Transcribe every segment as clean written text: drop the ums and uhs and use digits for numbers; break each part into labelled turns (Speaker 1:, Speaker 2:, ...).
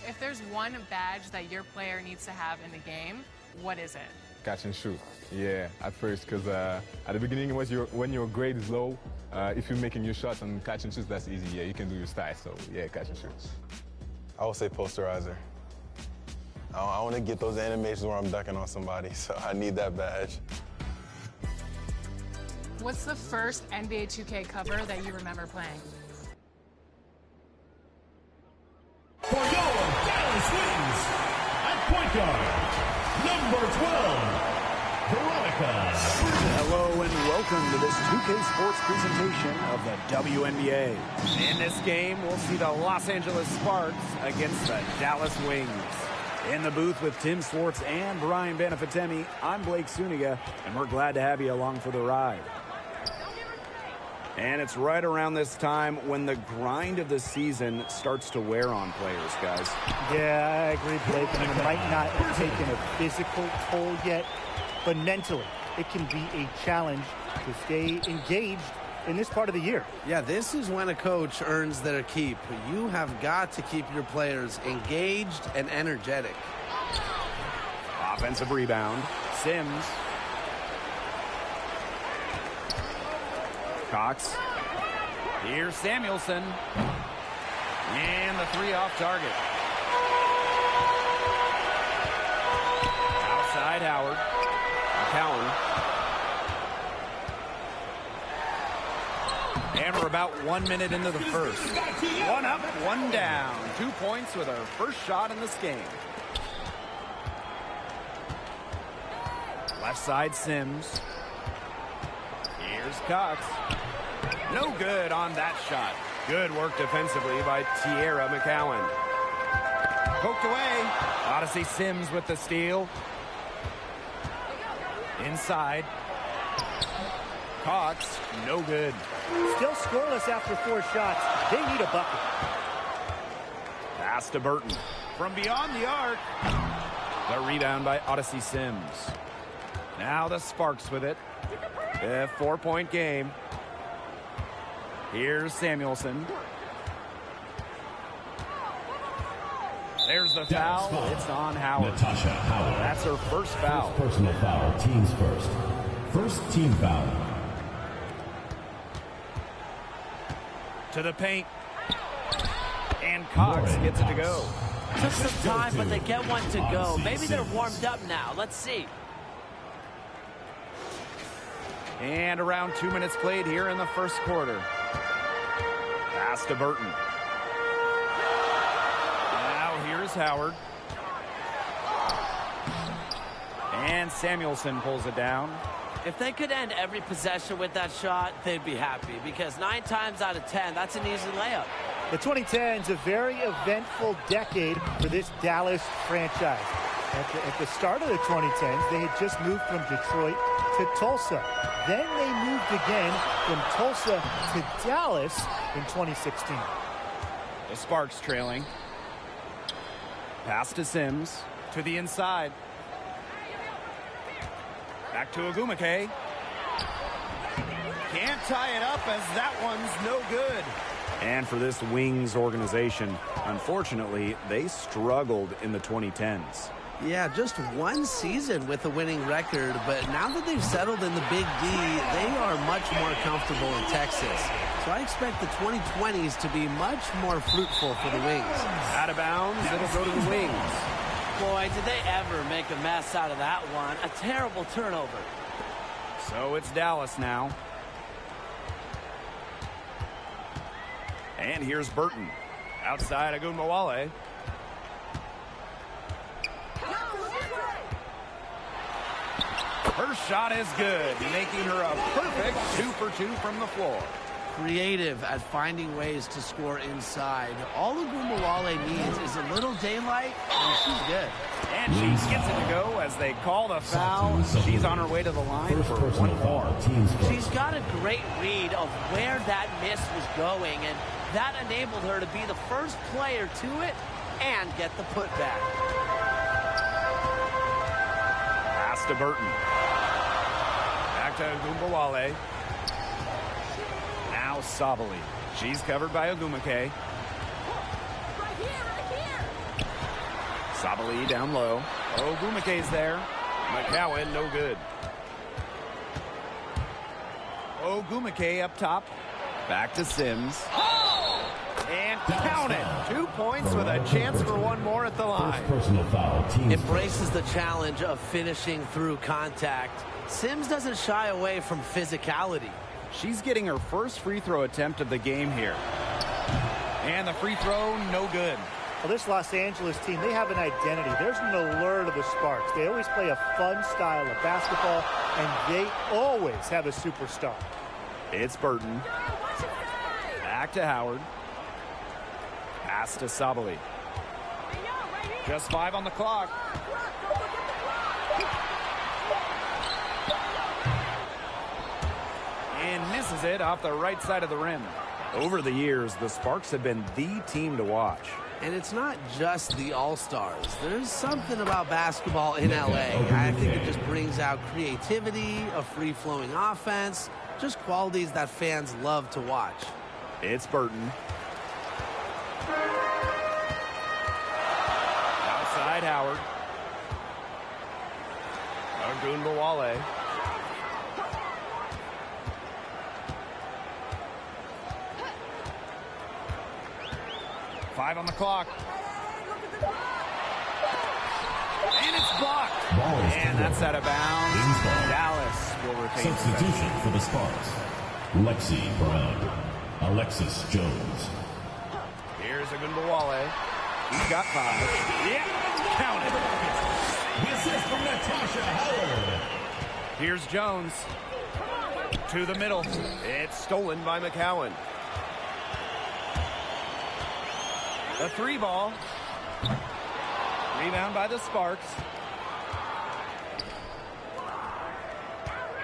Speaker 1: if there's one badge that your player needs to have in the game, what is it?
Speaker 2: Catch and shoot. Yeah, at first, because at the beginning, when your grade is low, if you're making your shots on catch and shoot, that's easy. Yeah, you can do your style. So yeah, catch and shoot.
Speaker 3: I would say posterizer. I want to get those animations where I'm dunking on somebody, so I need that badge.
Speaker 1: What's the first NBA 2K cover that you remember playing?
Speaker 4: For your Dallas Wings, at point guard, number 12, Veronica.
Speaker 5: Hello and welcome to this 2K Sports presentation of the WNBA. In this game, we'll see the Los Angeles Sparks against the Dallas Wings. In the booth with Tim Swartz and Brian Benefitemi, I'm Blake Suniga, and we're glad to have you along for the ride. And it's right around this time when the grind of the season starts to wear on players, guys.
Speaker 6: Yeah, I agree, Blake. I mean, it might not have taken a physical toll yet, but mentally, it can be a challenge to stay engaged in this part of the year.
Speaker 7: Yeah, this is when a coach earns their keep. You have got to keep your players engaged and energetic.
Speaker 5: Offensive rebound. Sims. Cox. Here's Samuelson. And the three off target. Outside Howard. McCowan. And we're about 1 minute into the first. One up, one down. 2 points with our first shot in this game. Left side Sims. Here's Cox. No good on that shot. Good work defensively by Tierra McCowan. Poked away. Odyssey Sims with the steal. Inside. Cox, no good.
Speaker 6: Still scoreless after 4 shots. They need a bucket.
Speaker 5: Pass to Burton. From beyond the arc. The rebound by Odyssey Sims. Now the Sparks with it. A 4-point game. Here's Samuelson. There's the foul. It's on Howard.
Speaker 4: Natasha Howard.
Speaker 5: That's her first foul.
Speaker 4: First personal foul, teams first. First team foul.
Speaker 5: To the paint. And Cox gets it to go.
Speaker 8: Took some time, but they get one to go. Maybe they're warmed up now. Let's see.
Speaker 5: And around 2 minutes played here in the first quarter. Pass to Burton. Now here's Howard. And Samuelson pulls it down.
Speaker 8: If they could end every possession with that shot, they'd be happy. Because 9 times out of 10, that's an easy layup.
Speaker 6: The 2010s, a very eventful decade for this Dallas franchise. At the start of the 2010s, they had just moved from Detroit to Tulsa. Then they moved again from Tulsa to Dallas in 2016.
Speaker 5: The Sparks trailing. Pass to Sims. To the inside. Back to Agumake. Can't tie it up as that one's no good. And for this Wings organization, unfortunately, they struggled in the 2010s.
Speaker 7: Yeah, just one season with a winning record, but now that they've settled in the Big D, they are much more comfortable in Texas. So I expect the 2020s to be much more fruitful for the Wings.
Speaker 5: Out of bounds, it'll go to the Wings.
Speaker 8: Boy, did they ever make a mess out of that one. A terrible turnover.
Speaker 5: So it's Dallas now. And here's Burton. Outside Agunmawale. Her shot is good, making her a perfect 2 for 2 from the floor.
Speaker 7: Creative at finding ways to score inside. All Agunmawale needs is a little daylight, and she's good.
Speaker 5: And she gets it to go as they call the foul. She's on her way to the line for one more.
Speaker 8: She's got a great read of where that miss was going, and that enabled her to be the first player to it and get the putback.
Speaker 5: Pass to Burton. Back to Agunmawale. Now Sabali. She's covered by Agumake. Sabali down low. Ogumeke's there. McCowan, no good. Ogumeke up top. Back to Sims. And count it. 2 points with a chance for one more at the line.
Speaker 4: Personal foul. Team
Speaker 7: Embraces the challenge of finishing through contact. Sims doesn't shy away from physicality.
Speaker 5: She's getting her first free throw attempt of the game here. And the free throw, no good.
Speaker 6: Well, this Los Angeles team, they have an identity. There's an allure to the Sparks. They always play a fun style of basketball, and they always have a superstar.
Speaker 5: It's Burton. Back to Howard. Pass to Sabali. Just 5 on the clock. And misses it off the right side of the rim. Over the years, the Sparks have been the team to watch.
Speaker 7: And it's not just the All-Stars. There's something about basketball in LA. I think it just brings out creativity, a free-flowing offense, just qualities that fans love to watch.
Speaker 5: It's Burton. Outside Howard. Ogunbowale. Five on the clock. And it's blocked. And that's out of bounds. Dallas will retain
Speaker 4: substitution for the Sparks. Lexi Brown. Alexis Jones.
Speaker 5: Here's Ogunbowale. He's got 5. Yeah, count it.
Speaker 4: The assist from Natasha Howard.
Speaker 5: Here's Jones. To the middle. It's stolen by McCowan. The 3 ball. Rebound by the Sparks.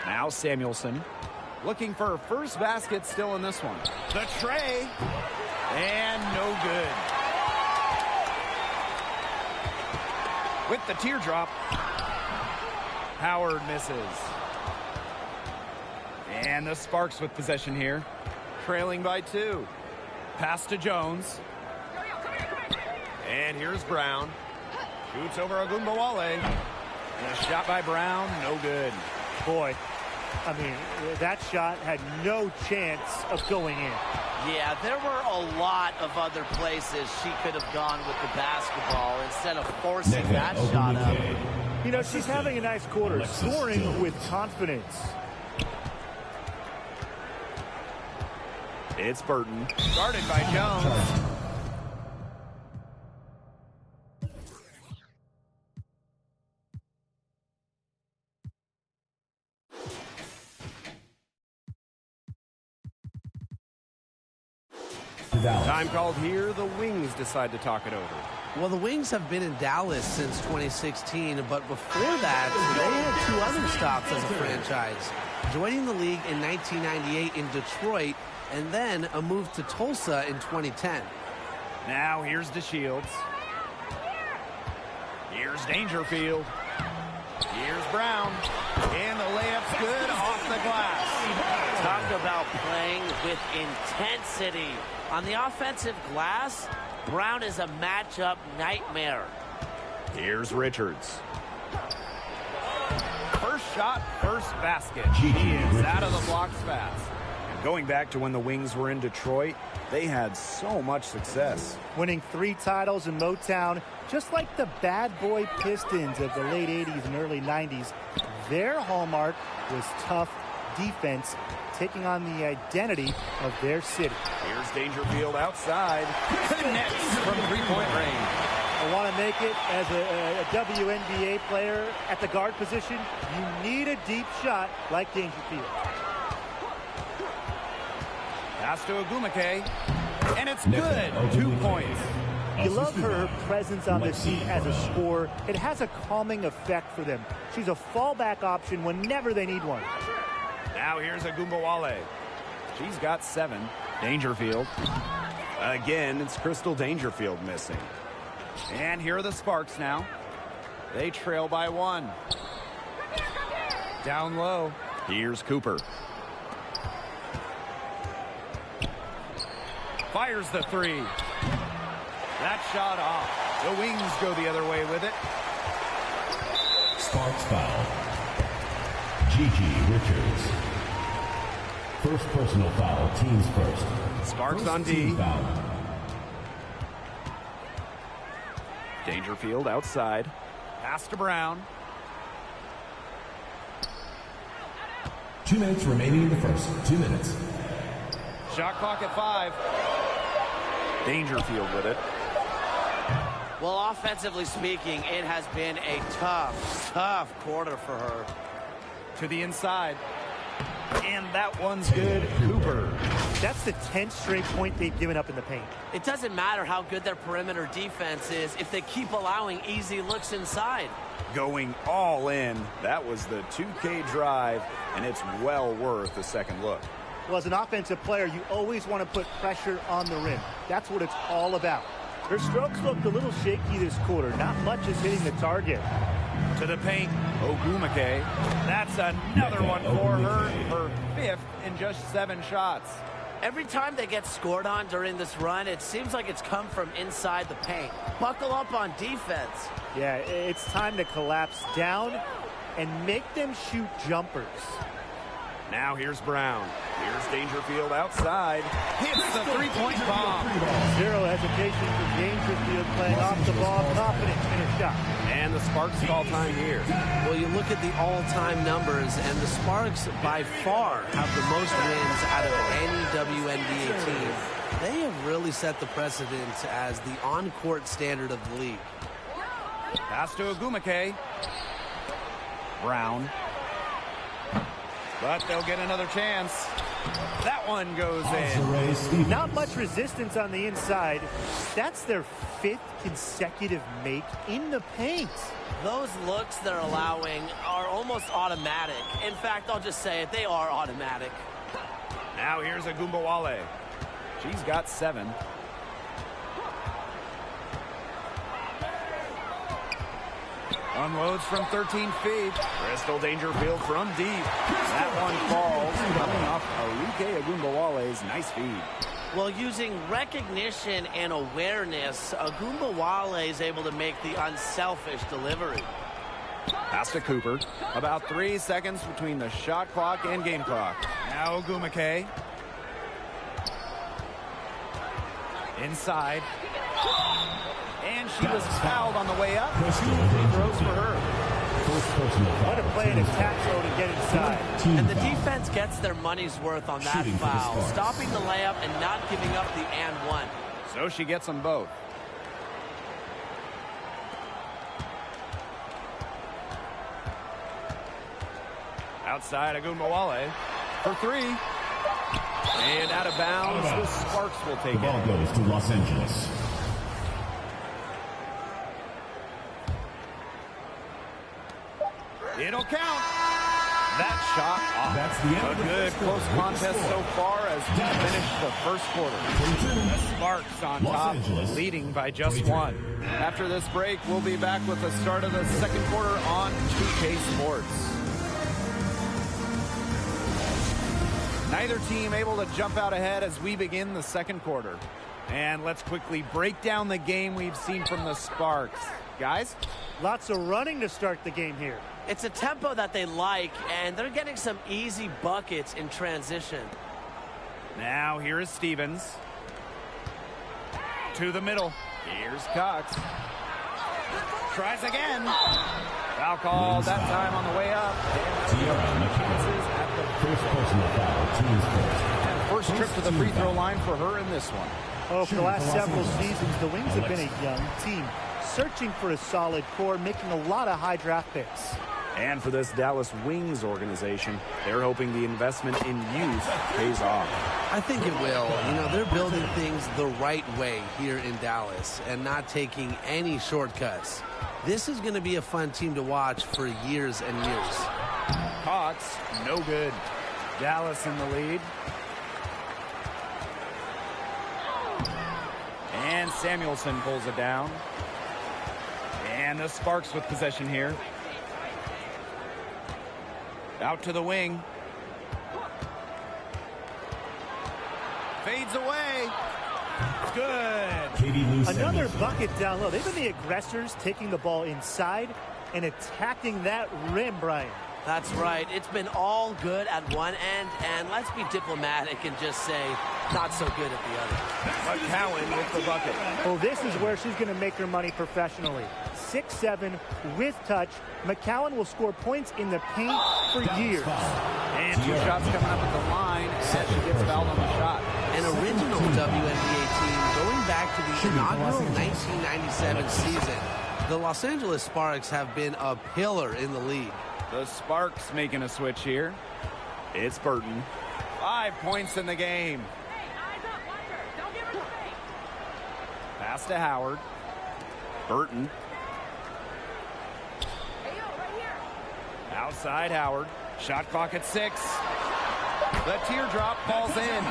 Speaker 5: Now Samuelson. Looking for her first basket still in this one. The tray. And no good. With the teardrop. Howard misses. And the Sparks with possession here. Trailing by 2. Pass to Jones. And here's Brown. Shoots over Ogunbowale. And a shot by Brown, no good.
Speaker 6: Boy, I mean, that shot had no chance of going in.
Speaker 8: Yeah, there were a lot of other places she could have gone with the basketball instead of forcing that shot up.
Speaker 6: You know, she's having a nice quarter,
Speaker 4: Alexis
Speaker 6: scoring
Speaker 4: Jones.
Speaker 6: with confidence.
Speaker 5: It's Burton. Guarded by Jones. Time called here. The Wings decide to talk it over.
Speaker 7: Well, the Wings have been in Dallas since 2016, but before that, they had 2 other stops as a franchise. Joining the league in 1998 in Detroit, and then a move to Tulsa in 2010.
Speaker 5: Now here's DeShields. Here's Dangerfield. Here's Brown. And the layup's good off the glass.
Speaker 8: Talk about playing with intensity. On the offensive glass, Brown is a matchup nightmare.
Speaker 5: Here's Richards. First shot, first basket. He is out of the blocks fast. And going back to when the Wings were in Detroit, they had so much success.
Speaker 6: Winning 3 titles in Motown, just like the bad boy Pistons of the late 80s and early 90s, their hallmark was tough defense, taking on the identity of their city.
Speaker 5: Here's Dangerfield outside. Connects from 3-point range.
Speaker 6: I want to make it as a WNBA player at the guard position. You need a deep shot like Dangerfield.
Speaker 5: Pass to Ogumeke. And it's good. 2 points.
Speaker 6: You love her presence on the team as a scorer. It has a calming effect for them. She's a fallback option whenever they need one.
Speaker 5: Now here's Ogunbowale. She's got 7. Dangerfield. Again, it's Crystal Dangerfield missing. And here are the Sparks now. They trail by 1. Down low. Here's Cooper. Fires the 3. That shot off. The Wings go the other way with it.
Speaker 4: Sparks foul. Gigi Richards. First personal foul, teams first.
Speaker 5: Sparks on D.
Speaker 4: Team foul.
Speaker 5: Dangerfield outside. Pass to Brown.
Speaker 4: 2 minutes remaining in the first. 2 minutes.
Speaker 5: Shot clock at 5. Dangerfield with it.
Speaker 8: Well, offensively speaking, it has been a tough quarter for her.
Speaker 5: To the inside. And that one's good. Cooper.
Speaker 6: That's the 10th straight point they've given up in the paint.
Speaker 8: It doesn't matter how good their perimeter defense is if they keep allowing easy looks inside.
Speaker 5: Going all in. That was the 2K drive, and it's well worth a second look.
Speaker 6: Well, as an offensive player, you always want to put pressure on the rim. That's what it's all about. Her strokes looked a little shaky this quarter. Not much is hitting the target.
Speaker 5: To the paint, Ogumake. That's another one for her. Her 5th in just 7 shots.
Speaker 8: Every time they get scored on during this run, it seems like it's come from inside the paint. Buckle up on defense.
Speaker 6: Yeah, it's time to collapse down and make them shoot jumpers.
Speaker 5: Now here's Brown. Here's Dangerfield outside. Hits the three-point bomb.
Speaker 6: Zero hesitation for Dangerfield playing off the ball, confident in her shot.
Speaker 5: And the Sparks call time here.
Speaker 8: Well, you look at the all-time numbers, and the Sparks by far have the most wins out of any WNBA team. They have really set the precedent as the on-court standard of the league.
Speaker 5: Pass to Ogumake. Brown. But they'll get another chance. That one goes in.
Speaker 6: Not much resistance on the inside. That's their 5th consecutive make in the paint.
Speaker 8: Those looks they're allowing are almost automatic. In fact, I'll just say it, they are automatic.
Speaker 5: Now here's Agumbawale. She's got 7. Unloads from 13 feet. Crystal Dangerfield from deep. That one falls, coming off Arike Agumbawale's nice feed.
Speaker 8: Well, using recognition and awareness, Agumbawale is able to make the unselfish delivery.
Speaker 5: Pass to Cooper. About 3 seconds between the shot clock and game clock. Now Ogumake. Inside. And she was fouled on the way up. 2 free throws for her.
Speaker 6: What a play in attack zone and get inside.
Speaker 8: And the defense gets their money's worth on that foul, stopping the layup and not giving up the and one.
Speaker 5: So she gets them both. Outside Agumbawale for 3. And out of bounds, the Sparks will take it.
Speaker 4: The ball goes to Los Angeles.
Speaker 5: It'll count. That shot off.
Speaker 4: That's the end.
Speaker 5: A good close contest so far as we finish the first quarter. The Sparks on top, leading by just 1. After this break, we'll be back with the start of the second quarter on 2K Sports. Neither team able to jump out ahead as we begin the second quarter. And let's quickly break down the game we've seen from the Sparks. Guys?
Speaker 6: Lots of running to start the game here.
Speaker 8: It's a tempo that they like, and they're getting some easy buckets in transition.
Speaker 5: Now here is Stevens. To the middle. Here's Cox. Tries again. Foul call that time on the way up. And first trip to the free throw line for her in this one.
Speaker 6: Oh, for the last several seasons, the Wings have been a young team, searching for a solid core, making a lot of high draft picks.
Speaker 5: And for this Dallas Wings organization, they're hoping the investment in youth pays off.
Speaker 8: I think it will. You know, they're building things the right way here in Dallas and not taking any shortcuts. This is going to be a fun team to watch for years and years.
Speaker 5: Cox, no good. Dallas in the lead. And Samuelson pulls it down. And the Sparks with possession here. Out to the wing. Fades away. Good.
Speaker 6: Another bucket down low. They've been the aggressors, taking the ball inside and attacking that rim, Brian.
Speaker 7: That's right. It's been all good at one end, and let's be diplomatic and just say not so good at the other.
Speaker 5: McCowan with the bucket.
Speaker 6: Oh, this is where she's going to make her money professionally. 6'7", with touch. McCowan will score points in the paint for years.
Speaker 5: And 2 shots coming up at the line as she gets fouled on the shot.
Speaker 7: An original WNBA team going back to the inaugural 1997 season. The Los Angeles Sparks have been a pillar in the league.
Speaker 5: The Sparks making a switch here. It's Burton. 5 points in the game.
Speaker 1: Hey, eyes up, watch her. Don't give her space.
Speaker 5: Pass to Howard. Burton.
Speaker 1: Hey, yo, right here.
Speaker 5: Outside Howard. Shot clock at 6. The teardrop falls in.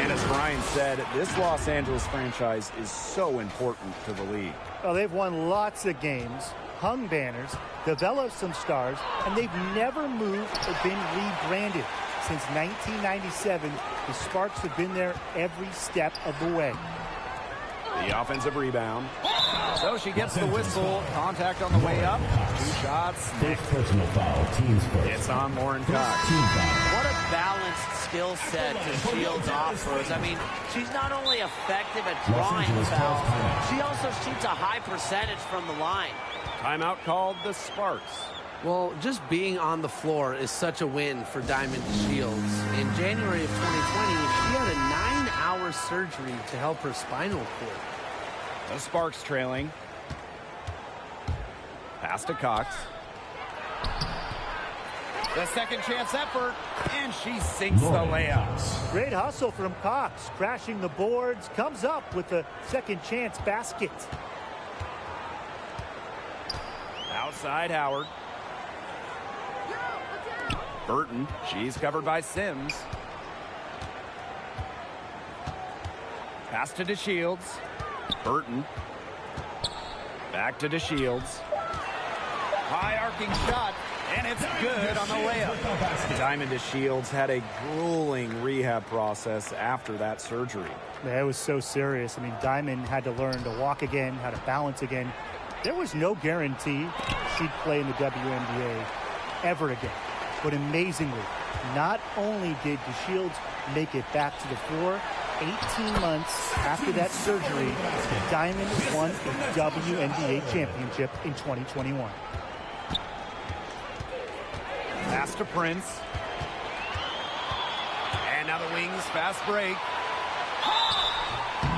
Speaker 5: And as Brian said, this Los Angeles franchise is so important to the league.
Speaker 6: Well, they've won lots of games, hung banners, developed some stars, and they've never moved or been rebranded. Since 1997, the Sparks have been there every step of the way.
Speaker 5: The offensive rebound. So she gets the whistle. Contact on the way up. 2 shots.
Speaker 4: Personal foul. Team's first.
Speaker 5: It's on Lauren Cox.
Speaker 4: Team foul.
Speaker 7: What a balanced skill set to Shields offers. I mean, she's not only effective at drawing fouls, she also shoots a high percentage from the line.
Speaker 5: Timeout called the Sparks.
Speaker 7: Well, just being on the floor is such a win for Diamond Shields. In January of 2020, she had a 9-hour surgery to help her spinal cord.
Speaker 5: The Sparks trailing. Pass to Cox. The second chance effort, and she sinks the layup.
Speaker 6: Great hustle from Cox, crashing the boards, comes up with the second chance basket.
Speaker 5: Outside Howard. Burton, she's covered by Sims. Pass to DeShields. Burton. Back to DeShields. High arcing shot, and it's good on the layup. Diamond DeShields had a grueling rehab process after that surgery.
Speaker 6: Yeah, it was so serious. I mean, Diamond had to learn to walk again, how to balance again. There was no guarantee she'd play in the WNBA ever again. But amazingly, not only did DeShields make it back to the floor, 18 months after that surgery, Diamond won a WNBA championship in 2021.
Speaker 5: Pass to Prince. And now the Wings fast break.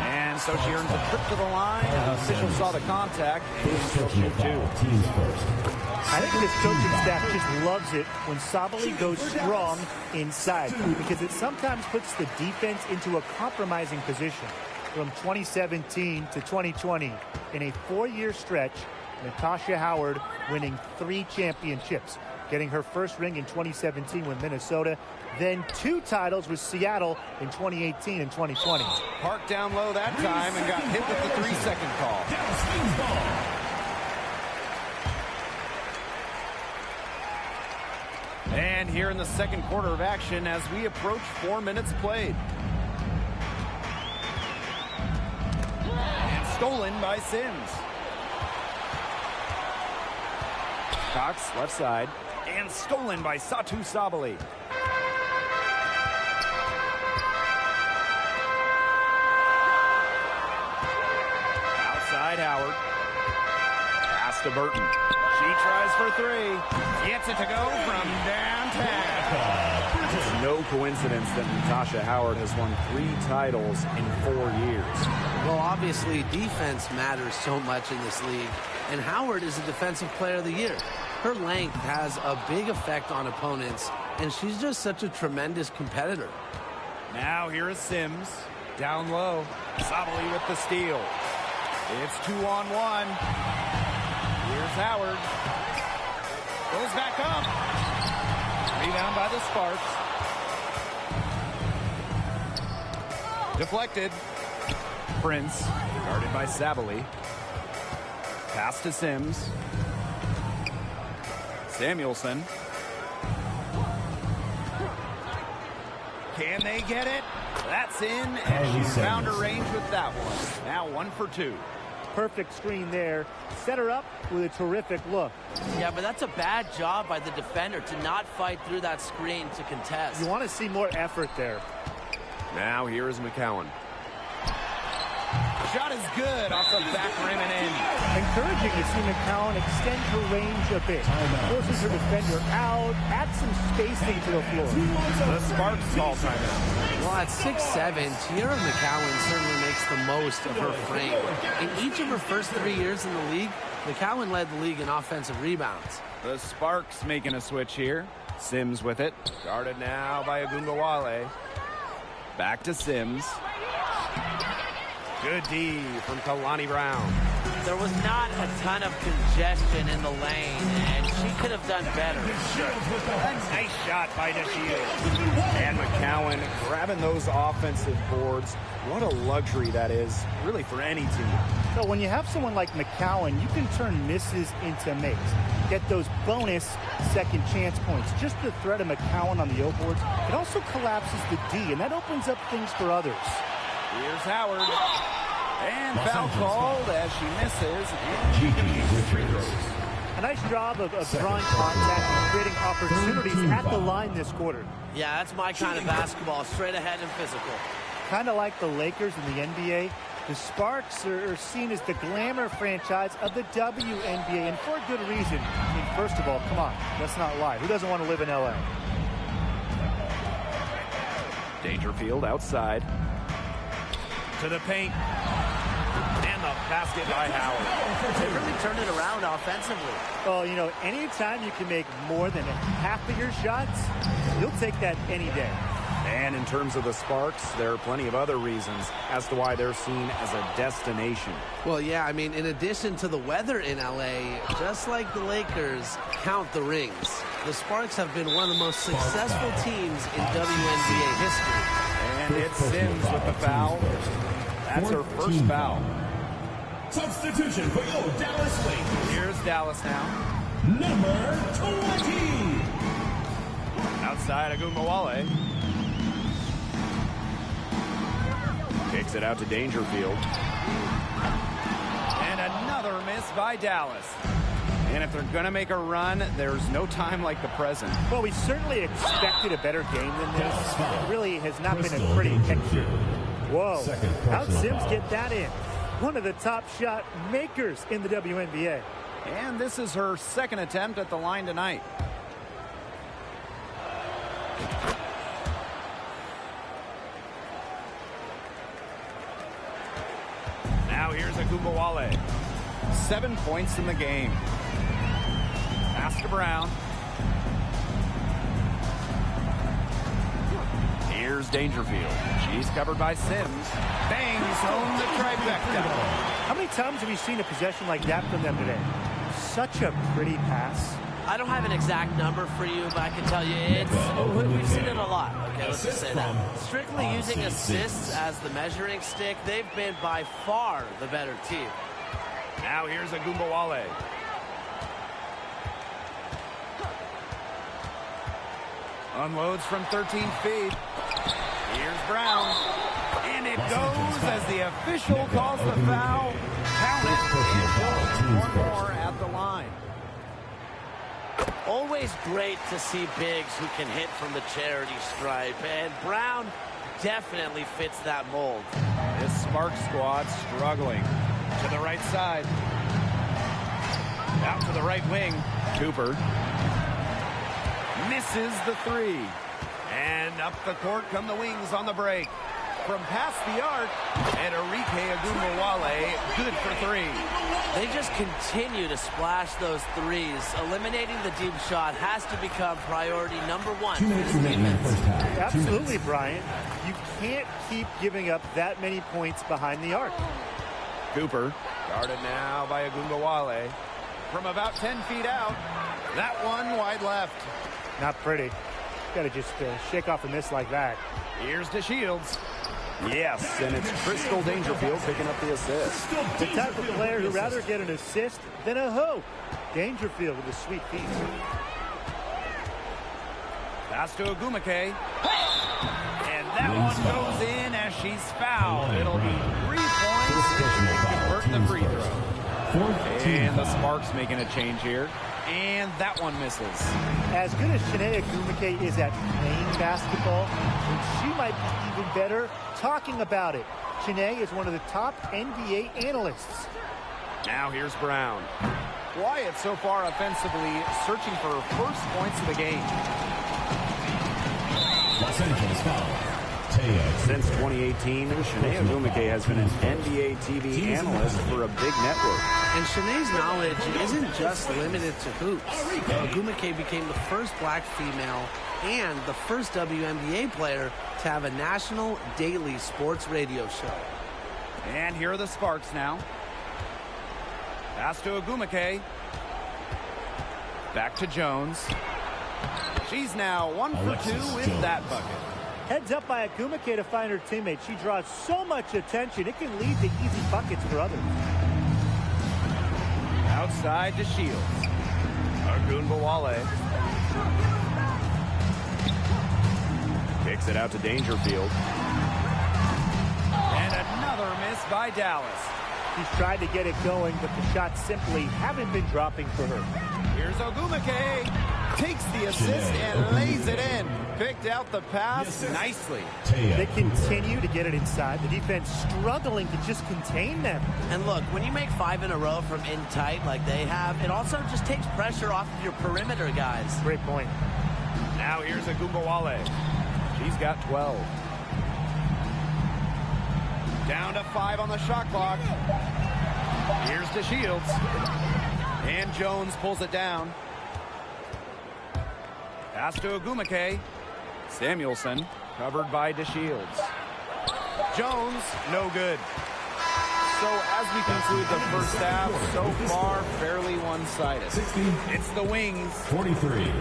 Speaker 5: And so she earns a trip to the line. The official saw the contact. She'll shoot 2.
Speaker 4: Team's first.
Speaker 6: I think this coaching staff just loves it when Sabali goes strong inside because it sometimes puts the defense into a compromising position. From 2017 to 2020, in a 4-year stretch, Natasha Howard winning 3 championships, getting her first ring in 2017 with Minnesota, then 2 titles with Seattle in 2018 and 2020.
Speaker 5: Parked down low that time and got hit with the 3-second call. And here in the second quarter of action as we approach 4 minutes played. And stolen by Sims. Cox left side. And stolen by Satu Sabali. Outside Howard. Pass to Burton. She tries for 3. Gets it to go from downtown. It's no coincidence that Natasha Howard has won 3 titles in 4 years.
Speaker 7: Well, obviously, defense matters so much in this league, and Howard is a Defensive Player of the Year. Her length has a big effect on opponents, and she's just such a tremendous competitor.
Speaker 5: Now here is Sims. Down low. Sabali with the steal. It's 2-on-1. Here's Howard. Goes back up. Rebound by the Sparks. Deflected. Prince. Guarded by Sabali. Pass to Sims. Samuelson. Can they get it? That's in, and she's found her range with that one. Now 1 for 2.
Speaker 6: Perfect screen there. Set her up with a terrific look.
Speaker 8: Yeah, but that's a bad job by the defender to not fight through that screen to contest.
Speaker 6: You want to see more effort there.
Speaker 5: Now here is McCowan. Shot is good off the back rim and in.
Speaker 6: Encouraging to see McCowan extend her range a bit. Forces her defender out, add some spacing to the floor.
Speaker 5: The Sparks call timeout.
Speaker 8: Well, at 6'7", Tiara McCowan certainly makes the most of her frame. In each of her first 3 years in the league, McCowan led the league in offensive rebounds.
Speaker 5: The Sparks making a switch here. Sims with it. Guarded now by Agumbawale. Back to Sims. Good D from Kalani Brown.
Speaker 8: There was not a ton of congestion in the lane, and she could have done better.
Speaker 5: A nice shot by DeShields. And McCowan grabbing those offensive boards. What a luxury that is, really, for any team.
Speaker 6: So when you have someone like McCowan, you can turn misses into makes. Get those bonus second chance points. Just the threat of McCowan on the O-boards, it also collapses the D, and that opens up things for others.
Speaker 5: Here's Howard. And foul called as she misses.
Speaker 6: A nice job of drawing contact and creating opportunities at the line this quarter.
Speaker 8: Yeah, that's my kind of basketball, straight ahead and physical.
Speaker 6: Kind of like the Lakers in the NBA, the Sparks are seen as the glamour franchise of the WNBA, and for a good reason. I mean, first of all, come on, let's not lie. Who doesn't want to live in LA?
Speaker 5: Dangerfield outside. To the paint. And the basket by Howard.
Speaker 8: They really turned it around offensively.
Speaker 6: Well, you know, anytime you can make more than half of your shots, you'll take that any day.
Speaker 5: And in terms of the Sparks, there are plenty of other reasons as to why they're seen as a destination.
Speaker 8: Well, yeah, I mean, in addition to the weather in LA, just like the Lakers, count the rings. The Sparks have been one of the most successful teams in WNBA history.
Speaker 5: And it's Sims with the foul. That's her first foul.
Speaker 4: Substitution for your Dallas Wings.
Speaker 5: Here's Dallas now.
Speaker 4: Number 20.
Speaker 5: Outside Agumbawale. Kicks it out to Dangerfield. And another miss by Dallas. And if they're going to make a run, there's no time like the present.
Speaker 6: Well, we certainly expected a better game than this. It really has not been a pretty picture. Whoa, how'd Sims get that in? One of the top shot makers in the WNBA.
Speaker 5: And this is her second attempt at the line tonight. Now here's Agumbawale. 7 points in the game. Pass to Brown. Here's Dangerfield. She's covered by Sims. Bangs home the trifecta.
Speaker 6: How many times have we seen a possession like that from them today? Such a pretty pass.
Speaker 8: I don't have an exact number for you, but I can tell you we've seen it a lot. Okay, let's just say that. Strictly using assists as the measuring stick, they've been by far the better team.
Speaker 5: Now here's Agumbawale. Unloads from 13 feet. Here's Brown. And it goes as the official calls the foul. Count it. One more at the line.
Speaker 8: Always great to see bigs who can hit from the charity stripe. And Brown definitely fits that mold.
Speaker 5: This Sparks squad struggling. To the right side. Out to the right wing. Cooper. Misses the three. And up the court come the Wings on the break. From past the arc, and Enrique Agumbawale, good for three.
Speaker 8: They just continue to splash those threes. Eliminating the deep shot has to become priority number one.
Speaker 6: Absolutely, Brian. You can't keep giving up that many points behind the arc.
Speaker 5: Cooper, guarded now by Agumbawale. From about 10 feet out, that one wide left.
Speaker 6: Not pretty. Got to just shake off a miss like that.
Speaker 5: Here's DeShields. Yes, and it's Crystal Dangerfield picking up the assist.
Speaker 6: The type of player who'd rather get an assist than a hoop. Dangerfield with a sweet feet.
Speaker 5: Pass to Agumake. And that one goes in. she's fouled. It'll be 3 points if she convert the free throw. And the Sparks making a change here. And that one misses.
Speaker 6: As good as Chiney Ogwumike is at playing basketball, she might be even better talking about it. Chiney is one of the top NBA analysts.
Speaker 5: Now here's Brown. Quiet so far offensively, searching for her first points of the game.
Speaker 4: Los Angeles foul.
Speaker 5: Since 2018, Chiney Ogwumike has been an NBA TV analyst for a big network.
Speaker 7: And Chiney's knowledge isn't just limited to hoops. Ogwumike became the first black female and the first WNBA player to have a national daily sports radio show.
Speaker 5: And here are the Sparks now. Pass to Ogwumike. Back to Jones. She's now 1 for 2 with that bucket.
Speaker 6: Heads up by Ogwumike to find her teammate. She draws so much attention, it can lead to easy buckets for others.
Speaker 5: Outside to Shields. Ogunbowale. Kicks it out to Dangerfield. And another miss by Dallas.
Speaker 6: She's tried to get it going, but the shots simply haven't been dropping for her.
Speaker 5: Here's Ogwumike. Takes the assist and lays it in. Picked out the pass nicely.
Speaker 6: They continue to get it inside. The defense struggling to just contain them.
Speaker 7: And look, when you make 5 in a row from in tight like they have, it also just takes pressure off of your perimeter guys.
Speaker 6: Great point.
Speaker 5: Now here's Ogunbowale. She's got 12. Down to 5 on the shot clock. Here's to Shields. And Jones pulls it down. Pass to Ogwumike. Samuelson covered by DeShields. Jones, no good. So as we conclude the first half, so far fairly one-sided. It's the Wings.
Speaker 4: 43.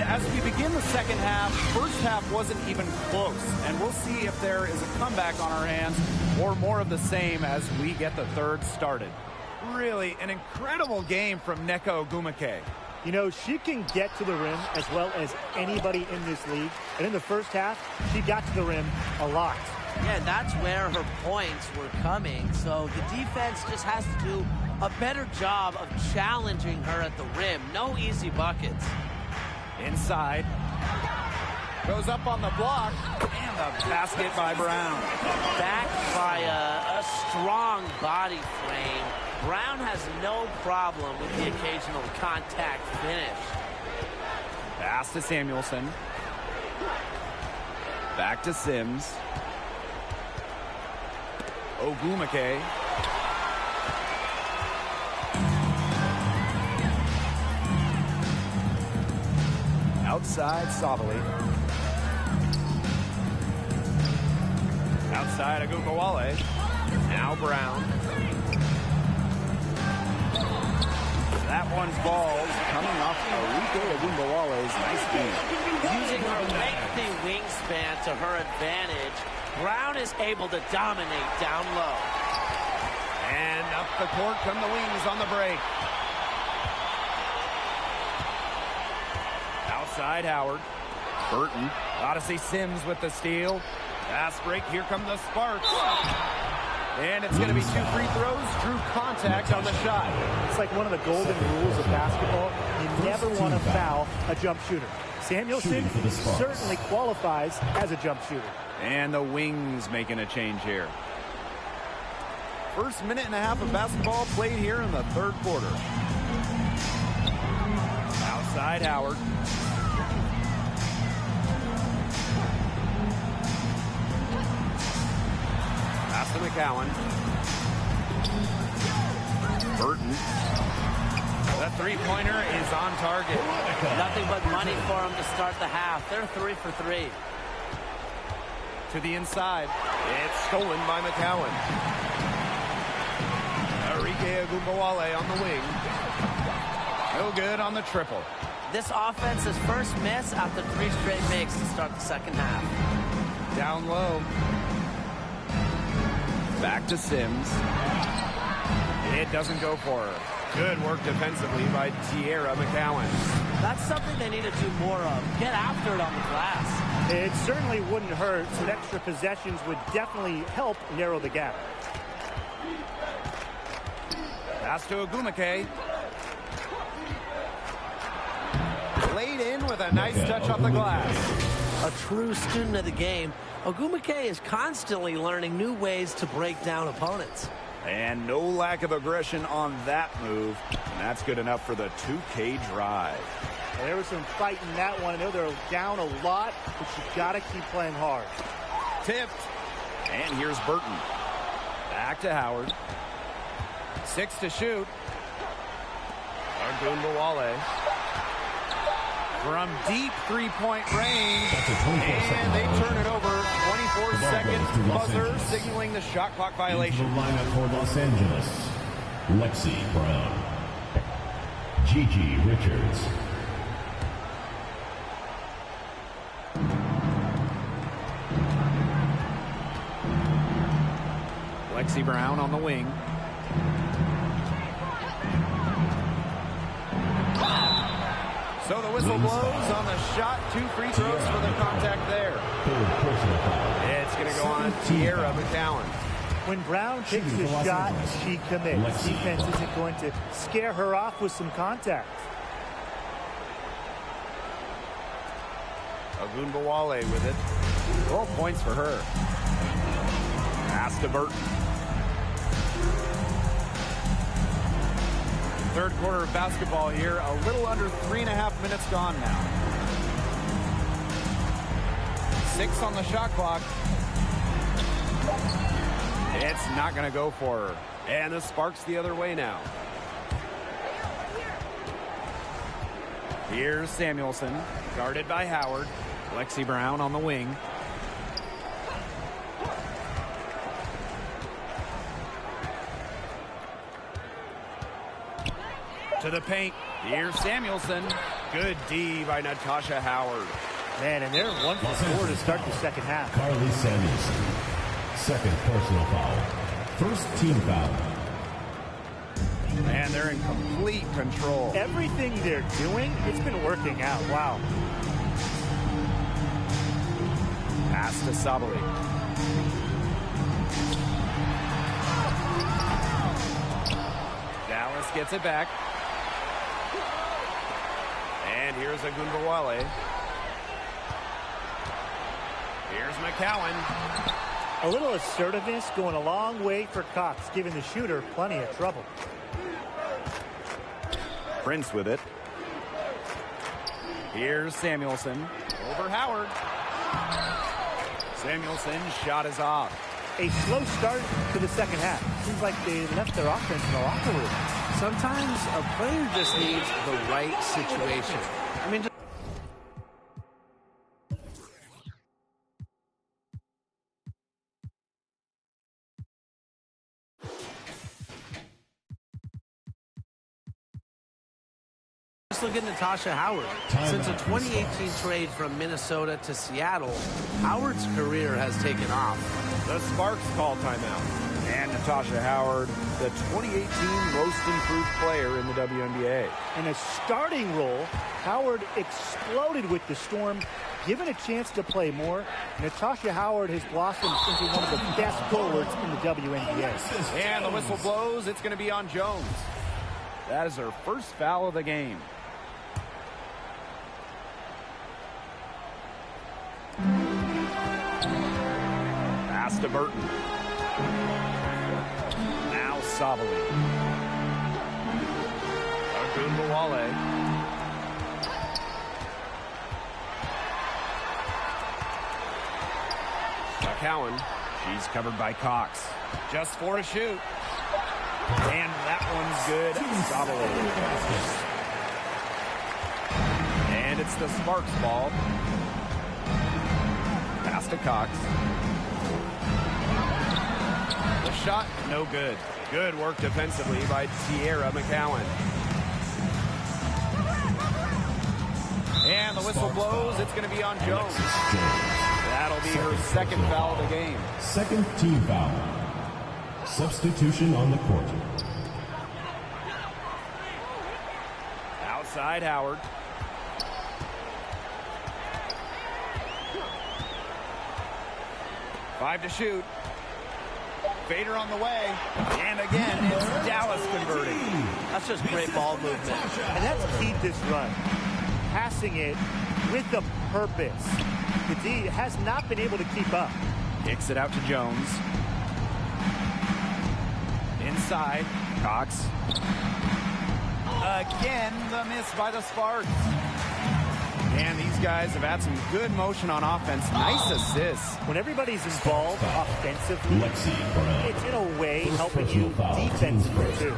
Speaker 5: As we begin the second half, first half wasn't even close, and we'll see if there is a comeback on our hands or more of the same as we get the third started. Really an incredible game from Nneka Ogwumike.
Speaker 6: You know, she can get to the rim as well as anybody in this league, and in the first half, she got to the rim a lot.
Speaker 7: Yeah, that's where her points were coming, so the defense just has to do a better job of challenging her at the rim. No easy buckets.
Speaker 5: Inside. Goes up on the block. And the basket by Brown.
Speaker 7: Backed by a strong body frame. Brown has no problem with the occasional contact finish.
Speaker 5: Pass to Samuelson. Back to Sims. Ogwumike. Outside, Savali. Outside, Ogwumike. Now Brown. That one's balls coming off Ogwumike's nice beat.
Speaker 7: Using her lengthy wingspan to her advantage, Brown is able to dominate down low.
Speaker 5: And up the court come the Wings on the break. Outside Howard. Burton. Odyssey Sims with the steal. Fast break. Here come the Sparks. And it's going to be 2 free throws. Drew contact on the shot.
Speaker 6: It's like one of the golden rules of basketball. You never want to foul a jump shooter. Samuelson certainly qualifies as a jump shooter.
Speaker 5: And the Wings making a change here. First minute and a half of basketball played here in the third quarter. Outside Howard. Pass to McCowan. Burton. The three-pointer is on target.
Speaker 7: Nothing but money for them to start the half. They're 3 for 3.
Speaker 5: To the inside. It's stolen by McCowan. Arike Ogwumike on the wing. No good on the triple.
Speaker 7: This offense's first miss after 3 straight makes to start the second half.
Speaker 5: Down low. Back to Sims. It doesn't go for her. Good work defensively by Tierra McCowan.
Speaker 7: That's something they need to do more of. Get after it on the glass.
Speaker 6: It certainly wouldn't hurt. Some extra possessions would definitely help narrow the gap.
Speaker 5: Pass to Ogumake. Laid in with a nice touch off the glass.
Speaker 7: A true student of the game, Ogumake is constantly learning new ways to break down opponents.
Speaker 5: And no lack of aggression on that move. And that's good enough for the 2K drive.
Speaker 6: Well, there was some fight in that one. I know they're down a lot, but you got to keep playing hard.
Speaker 5: Tipped. And here's Burton. Back to Howard. 6 to shoot. Ogunbowale. From deep three-point range. And they turn it over. 24-second buzzer signaling the shot clock violation.
Speaker 4: Into the lineup for Los Angeles, Lexi Brown, Gigi Richards,
Speaker 5: Lexi Brown on the wing. So the whistle blows on the shot. 2 free throws for the contact there. It's going to go on Tierra McCowan.
Speaker 6: When Brown takes the shot, she commits. Defense isn't going to scare her off with some contact.
Speaker 5: Ogunbowale with it. 12 points for her. Pass to Burton. Third quarter of basketball here. A little under 3.5 minutes gone now. 6 on the shot clock. It's not going to go for her. And the Sparks the other way now. Here's Samuelson, guarded by Howard. Lexi Brown on the wing. To the paint. Here's Samuelson. Good D by Natasha Howard.
Speaker 6: Man, and they're 1 for 4 to start the second half.
Speaker 4: Carly Samuelson, second personal foul, first team foul.
Speaker 5: And they're in complete control.
Speaker 6: Everything they're doing, it's been working out. Wow.
Speaker 5: Pass to Sabali. Dallas gets it back. And here's Ogunbowale. Here's McCowan.
Speaker 6: A little assertiveness going a long way for Cox, giving the shooter plenty of trouble.
Speaker 5: Prince with it. Here's Samuelson. Over Howard. Samuelson's shot is off.
Speaker 6: A slow start to the second half. Seems like they left their offense in the locker room.
Speaker 7: Sometimes a player just needs the right situation. I mean, just look at Natasha Howard. Since a 2018 trade from Minnesota to Seattle, Howard's career has taken off.
Speaker 5: The Sparks call timeout. And Natasha Howard, the 2018 most improved player in the WNBA.
Speaker 6: In a starting role, Howard exploded with the Storm. Given a chance to play more, Natasha Howard has blossomed into one of the best forwards in the WNBA.
Speaker 5: And the whistle blows. It's going to be on Jones. That is her first foul of the game. Pass to Burton. Now Sabali. Ogunbowale. McCowan. She's covered by Cox. Just 4 to shoot. And that one's good. Sabali. And it's the Sparks ball. Pass to Cox. The shot, no good. Good work defensively by Tierra McCowan. And the whistle blows. It's going to be on Jones. That'll be her second foul of the game.
Speaker 4: Second team foul. Substitution on the court.
Speaker 5: Outside Howard. Five to shoot. Fader on the way. And again, it's Dallas converting.
Speaker 7: That's just great ball movement.
Speaker 6: And that's key this run. Passing it with a purpose. The D has not been able to keep up.
Speaker 5: Kicks it out to Jones. Inside, Cox. Again, the miss by the Sparks. And these guys have had some good motion on offense. Nice assists.
Speaker 6: When everybody's involved offensively, it's in a way helping you defensively too.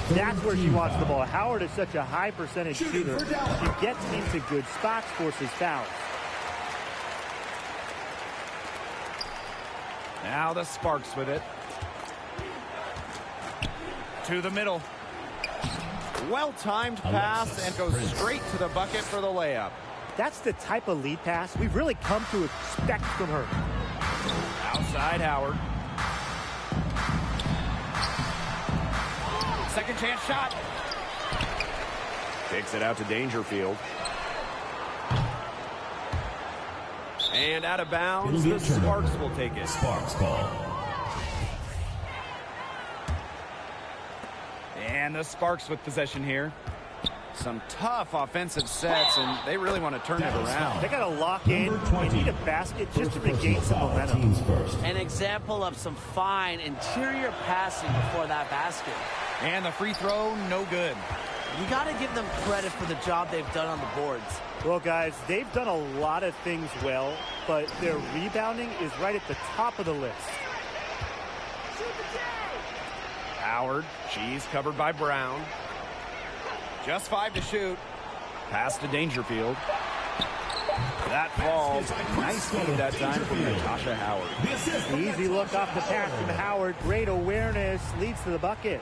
Speaker 6: That's where she wants the ball. Howard is such a high percentage shooter. She gets into good spots, forces fouls.
Speaker 5: Now the Sparks with it. To the middle. Well-timed pass and goes straight to the bucket for the layup.
Speaker 6: That's the type of lead pass we've really come to expect from her.
Speaker 5: Outside Howard. Second chance shot. Kicks it out to Dangerfield. And out of bounds, the Sparks will take it.
Speaker 4: Sparks ball.
Speaker 5: And the Sparks with possession here. Some tough offensive sets, and they really want to turn it around.
Speaker 6: They got to lock in. They need a basket just to regain some momentum.
Speaker 7: An example of some fine interior passing before that basket.
Speaker 5: And the free throw, no good.
Speaker 7: You got to give them credit for the job they've done on the boards.
Speaker 6: Well, guys, they've done a lot of things well, but their rebounding is right at the top of the list.
Speaker 5: Howard, she's covered by Brown. Just 5 to shoot. Pass to Dangerfield. That falls. Nice feed that time from Natasha Howard.
Speaker 6: The easy look off the pass from Howard. Great awareness. Leads to the bucket.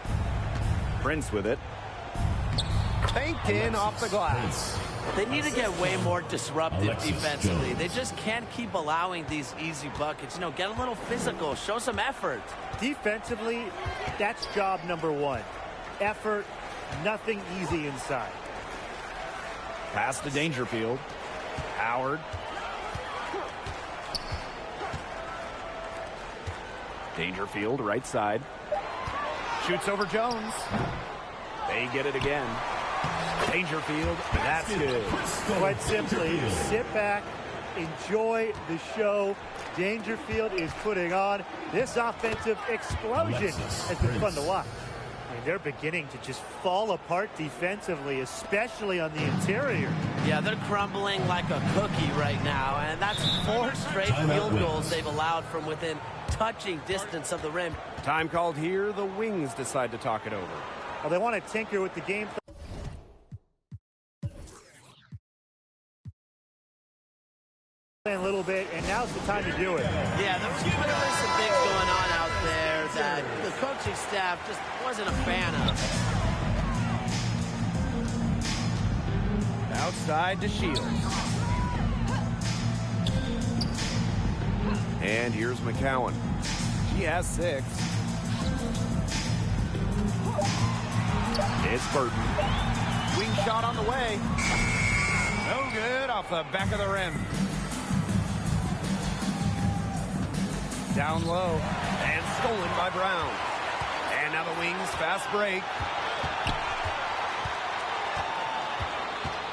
Speaker 5: Prince with it. Banked in off the glass.
Speaker 7: They need to get way more disruptive defensively. They just can't keep allowing these easy buckets. You know, get a little physical. Show some effort.
Speaker 6: Defensively, that's job number one. Effort, nothing easy inside.
Speaker 5: Pass to Dangerfield. Howard. Dangerfield, right side. Shoots over Jones. They get it again. Dangerfield, that's good.
Speaker 6: Quite simply, sit back, enjoy the show. Dangerfield is putting on this offensive explosion. Has been fun to watch. I mean, they're beginning to just fall apart defensively, especially on the interior.
Speaker 7: Yeah, they're crumbling like a cookie right now, and that's 4 straight field goals they've allowed from within touching distance of the rim.
Speaker 5: Time called here. The Wings decide to talk it over.
Speaker 6: Well, they want to tinker with the game a little bit, and now's the time to do it.
Speaker 7: Yeah, there's clearly some things going on out there that the coaching staff just wasn't a fan of.
Speaker 5: Outside to Shields. And here's McCowan. She has 6. It's Burton. Wing shot on the way. No good off the back of the rim. Down low. And stolen by Brown. And now the Wings fast break.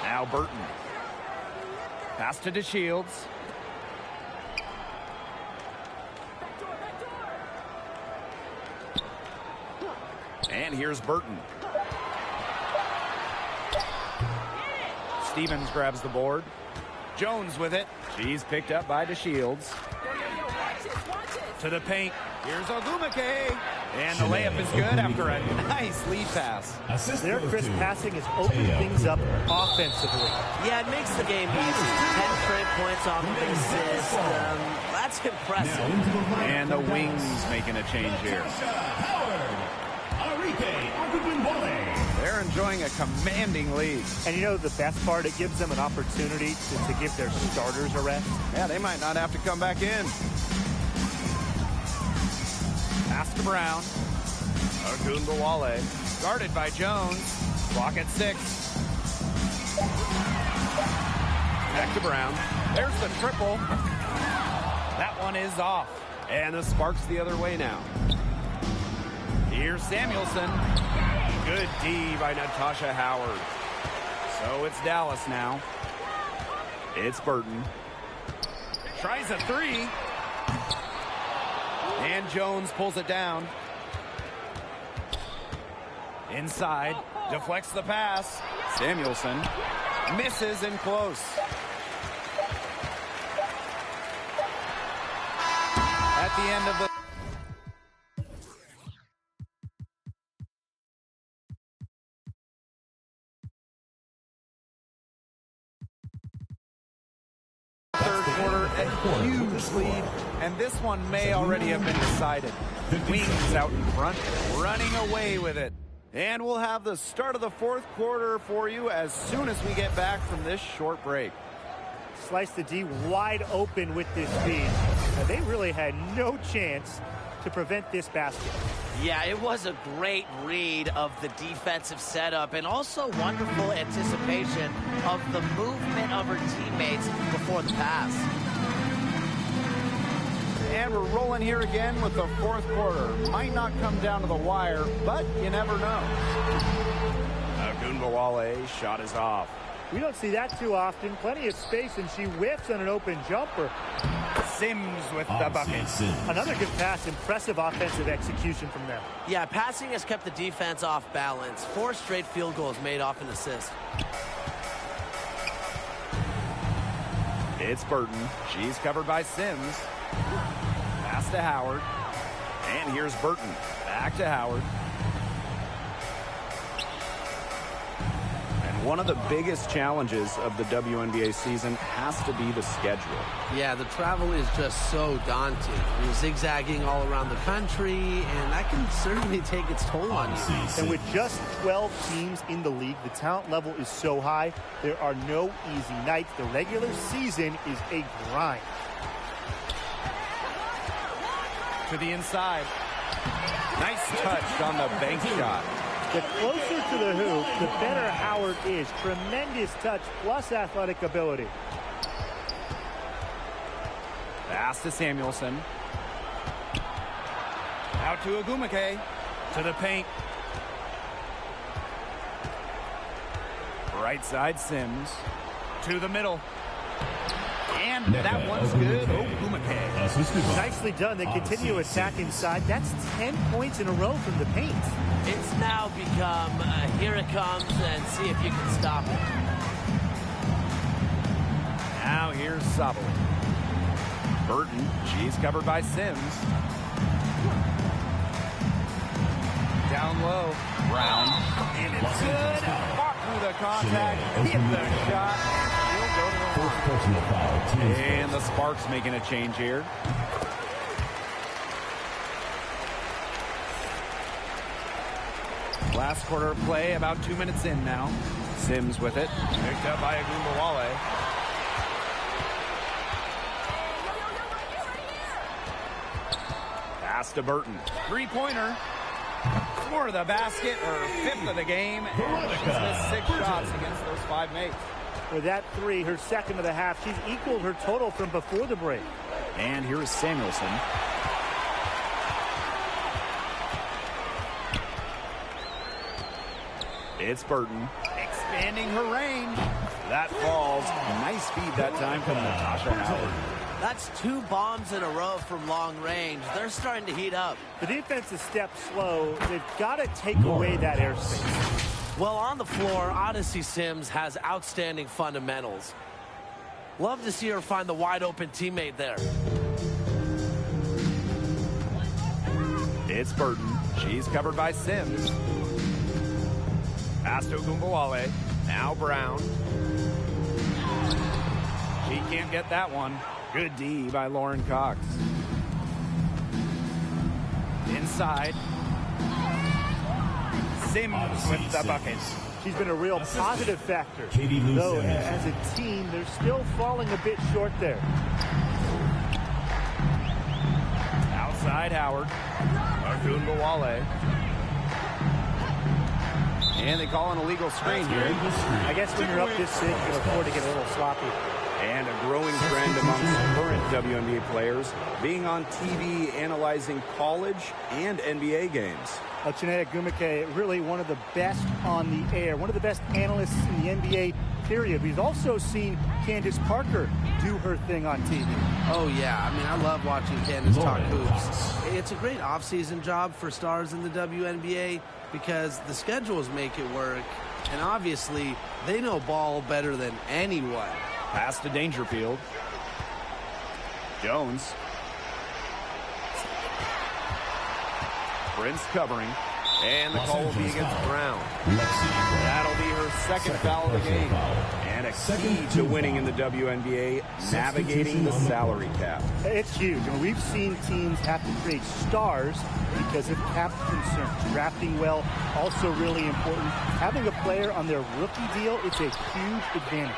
Speaker 5: Now Burton. Pass to DeShields. And here's Burton. Stevens grabs the board. Jones with it. She's picked up by DeShields. To the paint. Here's Ogumake. And the layup is good after a nice lead pass.
Speaker 6: Their crisp passing has opened things up offensively.
Speaker 7: Yeah, it makes the game easy. 10 straight points off of an assist. That's impressive.
Speaker 5: And the Wings making a change here. They're in enjoying a commanding lead.
Speaker 6: And you know the best part? It gives them an opportunity to give their starters a rest.
Speaker 5: Yeah, they might not have to come back in. Pass to Brown. Ogunbowale. Guarded by Jones. Clock at 6. Back to Brown. There's the triple. That one is off. And the Sparks the other way now. Here's Samuelson. Good D by Natasha Howard. So it's Dallas now. It's Burton. Tries a 3. And Jones pulls it down. Inside. Deflects the pass. Samuelson misses in close. At the end of the third quarter, a huge lead, and this one may already have been decided. Wings out in front, running away with it. And we'll have the start of the fourth quarter for you as soon as we get back from this short break.
Speaker 6: Slice the D wide open with this feed. Now, they really had no chance to prevent this basket.
Speaker 9: Yeah, it was a great read of the defensive setup and also wonderful anticipation of the movement of her teammates before the pass.
Speaker 5: And we're rolling here again with the fourth quarter. Might not come down to the wire, but you never know. Ogunbowale shot is off.
Speaker 6: We don't see that too often. Plenty of space, and she whiffs on an open jumper.
Speaker 5: Sims with the bucket.
Speaker 6: Another good pass. Impressive offensive execution from them.
Speaker 7: Yeah, passing has kept the defense off balance. 4 straight field goals made off an assist.
Speaker 5: It's Burton. She's covered by Sims. Pass to Howard. And here's Burton. Back to Howard. And one of the biggest challenges of the WNBA season has to be the schedule.
Speaker 7: Yeah, the travel is just so daunting. You're zigzagging all around the country, and that can certainly take its toll on you.
Speaker 6: And with just 12 teams in the league, the talent level is so high, there are no easy nights. The regular season is a grind.
Speaker 5: To the inside. Nice touch on the bank shot.
Speaker 6: The closer to the hoop, the better Howard is. Tremendous touch plus athletic ability.
Speaker 5: Pass to Samuelson. Out to Agumake. To the paint. Right side Sims. To the middle. And that one's good. Agumake.
Speaker 6: Nicely done. They continue to attack inside. That's 10 points in a row from the paint.
Speaker 7: It's now become here it comes and see if you can stop it.
Speaker 5: Now here's Sabali. Burton, she's covered by Sims. Down low, Brown. And it's good. Fought through the contact, hit the shot. He'll go to the line. And the Sparks making a change here. Last quarter of play, about 2 minutes in now. Sims with it. Picked up by Agumba. Pass to Burton. Three-pointer. For the basket, or 5th of the game. And she's missed 6 shots against those 5 mates.
Speaker 6: With that 3, her second of the half, she's equaled her total from before the break.
Speaker 5: And here's Samuelson. It's Burton. Expanding her range. That falls. Nice feed that time from Natasha Howard.
Speaker 7: That's 2 bombs in a row from long range. They're starting to heat up.
Speaker 6: The defense is step slow. They've got to take away that airspace.
Speaker 7: Well, on the floor, Odyssey Sims has outstanding fundamentals. Love to see her find the wide open teammate there.
Speaker 5: It's Burton. She's covered by Sims. Pass to Ogunbowale. Now Brown. She can't get that one. Good D by Lauren Cox. Inside. Sims with the bucket.
Speaker 6: She's been a real positive factor. Though, as a team, they're still falling a bit short there.
Speaker 5: Outside Howard. Agumbawale. And they call an illegal screen here.
Speaker 6: I guess when you're up this big, you can afford to get a little sloppy.
Speaker 5: And a growing trend amongst current WNBA players being on TV analyzing college and NBA games.
Speaker 6: Chiney Ogwumike, really one of the best on the air, one of the best analysts in the NBA, period. We've also seen Candace Parker do her thing on TV.
Speaker 8: Oh, yeah. I mean, I love watching Candace talk hoops. It's a great off-season job for stars in the WNBA because the schedules make it work. And obviously, they know ball better than anyone.
Speaker 5: Pass to Dangerfield. Jones. Prince covering. And the call will be against Brown. That'll be her second foul of the game. And a key to winning in the WNBA, navigating the salary cap.
Speaker 6: It's huge. I mean, we've seen teams have to create stars because of cap concerns. Drafting well, also really important. Having a player on their rookie deal, it's a huge advantage.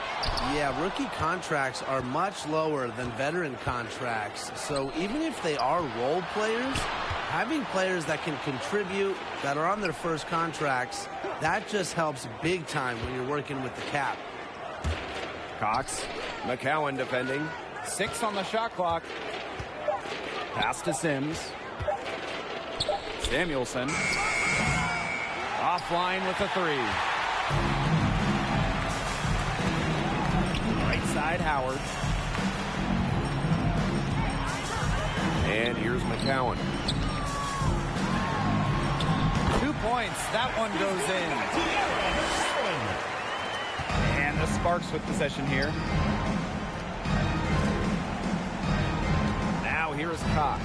Speaker 8: Yeah, rookie contracts are much lower than veteran contracts. So even if they are role players, having players that can contribute, that are on their first contracts, that just helps big time when you're working with the cap.
Speaker 5: Cox, McCowan defending. 6 on the shot clock. Pass to Sims. Samuelson. Offline with the 3. Right side, Howard. And here's McCowan. 2 points. That one goes in. And the Sparks with possession here. Now here's Cox.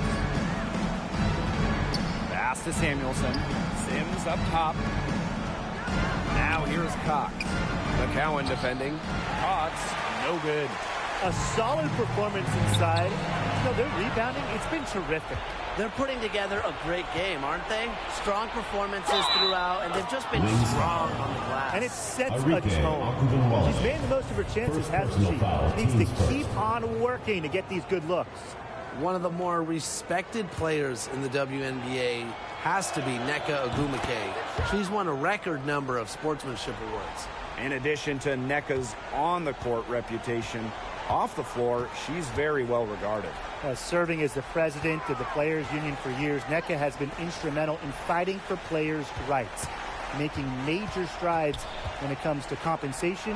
Speaker 5: Pass to Samuelson. Sims up top. Now here's Cox. McCowan defending. Cox, no good.
Speaker 6: A solid performance inside. No, they're rebounding. It's been terrific.
Speaker 9: They're putting together a great game, aren't they? Strong performances throughout, and they've just been strong on the glass.
Speaker 6: And it sets a tone. She's made the most of her chances, hasn't she? Needs to keep on working to get these good looks.
Speaker 8: One of the more respected players in the WNBA has to be Nneka Ogwumike. She's won a record number of sportsmanship awards.
Speaker 5: In addition to Nneka's on-the-court reputation, off the floor, she's very well regarded.
Speaker 6: Serving as the president of the Players Union for years, Nneka has been instrumental in fighting for players' rights, making major strides when it comes to compensation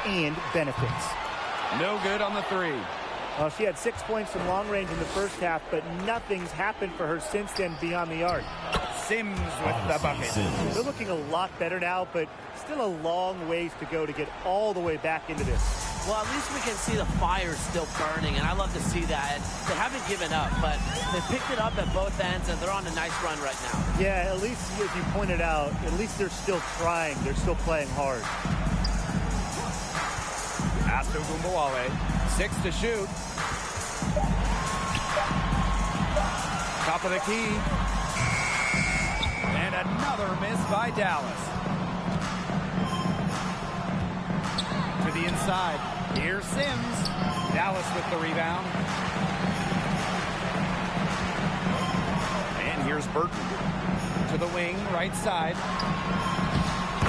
Speaker 6: and benefits.
Speaker 5: No good on the 3.
Speaker 6: Well, she had 6 points from long range in the first half, but nothing's happened for her since then beyond the arc.
Speaker 5: Sims with the bucket.
Speaker 6: They're looking a lot better now, but still a long ways to go to get all the way back into this.
Speaker 9: Well, at least we can see the fire still burning, and I love to see that. And they haven't given up, but they picked it up at both ends, and they're on a nice run right now.
Speaker 6: Yeah, at least, as you pointed out, at least they're still trying. They're still playing hard.
Speaker 5: Pass to Gumbawale. 6 to shoot. Top of the key. And another miss by Dallas. To the inside. Here's Sims. Dallas with the rebound. And here's Burton. To the wing, right side.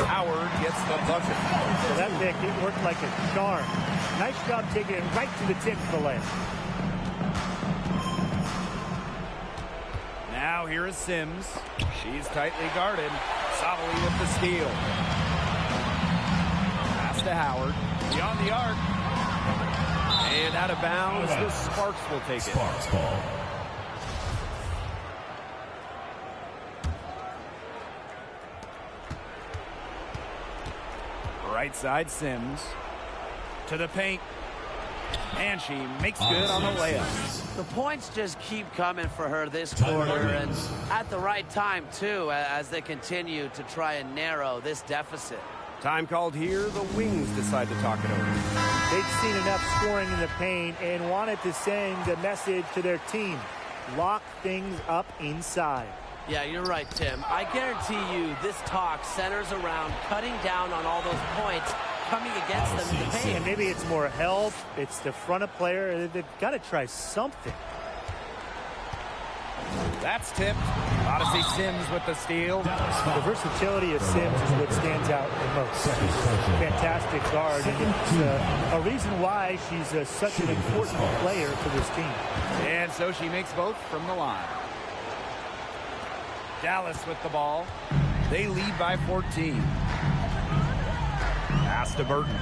Speaker 5: Howard gets the bucket.
Speaker 6: So that pick, it worked like a charm. Nice job taking it right to the tip of the lane.
Speaker 5: Now here is Sims. She's tightly guarded. Solidly with the steal. Pass to Howard. Beyond the arc. And out of bounds. The Sparks will take it.
Speaker 4: Sparks ball.
Speaker 5: Right side Sims. To the paint. And she makes good on the layup.
Speaker 9: The points just keep coming for her this quarter, and at the right time, too, as they continue to try and narrow this deficit.
Speaker 5: Time called here. The Wings decide to talk it over.
Speaker 6: They'd seen enough scoring in the paint and wanted to send a message to their team. Lock things up inside.
Speaker 8: Yeah, you're right, Tim. I guarantee you this talk centers around cutting down on all those points coming against them in the paint.
Speaker 6: And maybe it's more help. It's the front of player. They've got to try something.
Speaker 5: That's tipped. Odyssey Sims with the steal.
Speaker 6: The versatility of Sims is what stands out the most. Fantastic guard, and it's a reason why she's such an important player for this team.
Speaker 5: And so she makes both from the line. Dallas with the ball. They lead by 14. Pass to Burton.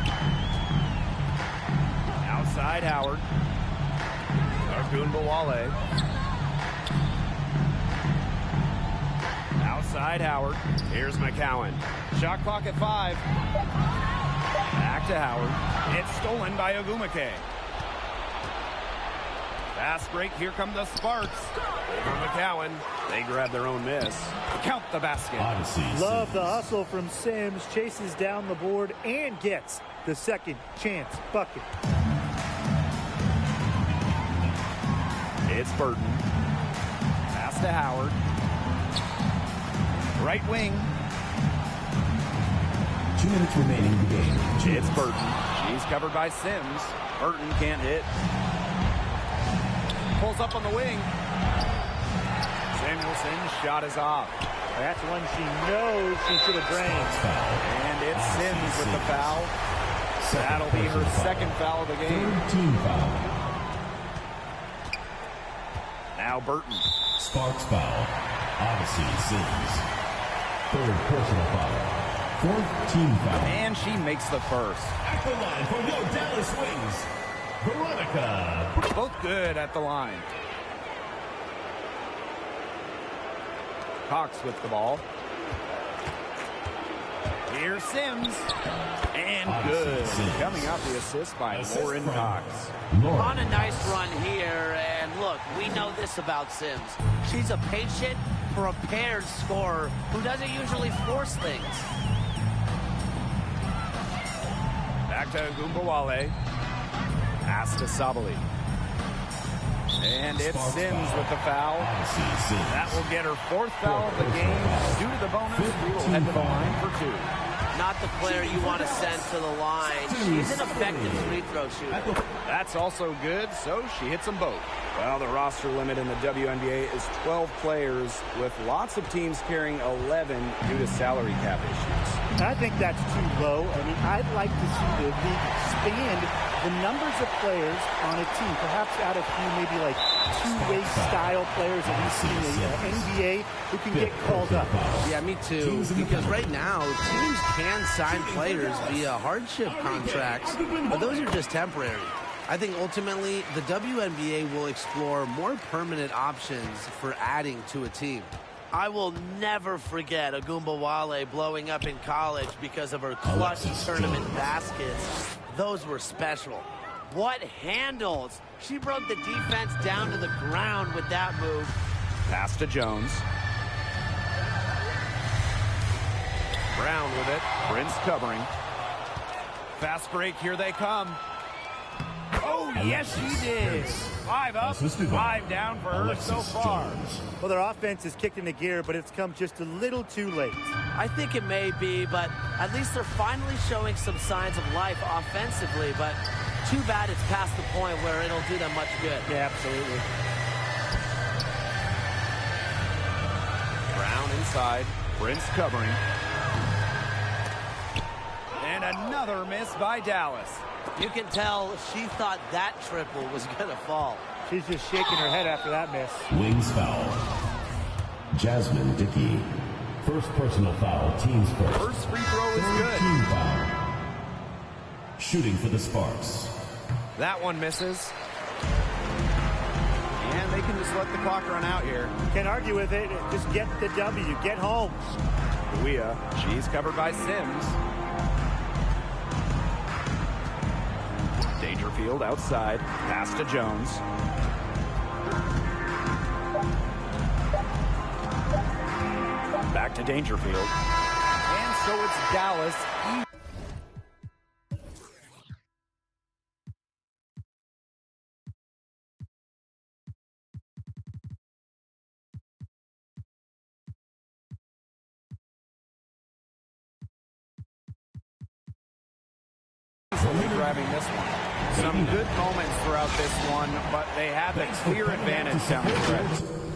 Speaker 5: Outside Howard. Ogunbowale. Outside Howard. Here's McCowan. Shot clock at 5. Back to Howard. It's stolen by Ogumake. Fast break. Here come the Sparks. From McCowan. They grab their own miss. Count the basket.
Speaker 6: Love the hustle from Sims. Chases down the board and gets the second chance bucket.
Speaker 5: It's Burton. Pass to Howard. Right wing.
Speaker 4: 2 minutes remaining in the game.
Speaker 5: It's Burton. She's covered by Sims. Burton can't hit. Pulls up on the wing. Samuelson's shot is off.
Speaker 6: That's one she knows she should have drained.
Speaker 5: And it's Sims with the foul. That'll be her second foul of the game.
Speaker 4: Team foul.
Speaker 5: Now Burton.
Speaker 4: Sparks foul. Odyssey Sims. Third personal foul. Fourth team foul.
Speaker 5: And she makes the first.
Speaker 4: At the line for your Dallas Wings, Veronica.
Speaker 5: Both good at the line. Cox with the ball. Here's Sims. And good. Coming out the assist by Lauren Cox.
Speaker 8: On a nice run here, and look, we know this about Sims. She's a patient, prepared scorer who doesn't usually force things.
Speaker 5: Back to Gumbawale. Pass to Sabali. And it's Sims with the foul. That will get her fourth foul of the game. Due to the bonus, we will head to the line for 2.
Speaker 8: Not the player you want to send to the line. She's an effective free throw shooter.
Speaker 5: That's also good, so she hits them both. Well, the roster limit in the WNBA is 12 players, with lots of teams carrying 11 due to salary cap issues.
Speaker 6: I think that's too low. I mean, I'd like to see the league expand the numbers of players on a team, perhaps add a few maybe like two-way style players that we see in the NBA who can get called up.
Speaker 8: Yeah, me too, because right now teams can sign players via hardship contracts, but those are just temporary. I think ultimately the WNBA will explore more permanent options for adding to a team. I will never forget Ogunbowale blowing up in college because of her clutch tournament baskets. Those were special. What handles! She broke the defense down to the ground with that move.
Speaker 5: Pass to Jones. Brown with it. Prince covering. Fast break, here they come. Oh, yes, she did. 5 up, 5 down for her so far.
Speaker 6: Well, their offense is kicked into gear, but it's come just a little too late.
Speaker 8: I think it may be, but at least they're finally showing some signs of life offensively, but too bad it's past the point where it'll do them much good.
Speaker 6: Yeah, absolutely.
Speaker 5: Brown inside. Prince covering. And another miss by Dallas.
Speaker 8: You can tell she thought that triple was going to fall.
Speaker 6: She's just shaking her head after that miss.
Speaker 4: Wings foul. Jasmine Dickey. First personal foul, team's first.
Speaker 5: First free throw is
Speaker 4: Third
Speaker 5: good.
Speaker 4: team foul. Shooting for the Sparks.
Speaker 5: That one misses. And they can just let the clock run out here.
Speaker 6: Can't argue with it. Just get the W. Get home.
Speaker 5: Koua, she's covered by Sims. Dangerfield outside. Pass to Jones. Back to Dangerfield. And so it's Dallas. grabbing this one. Some good moments throughout this one, but they have the clear advantage down the stretch.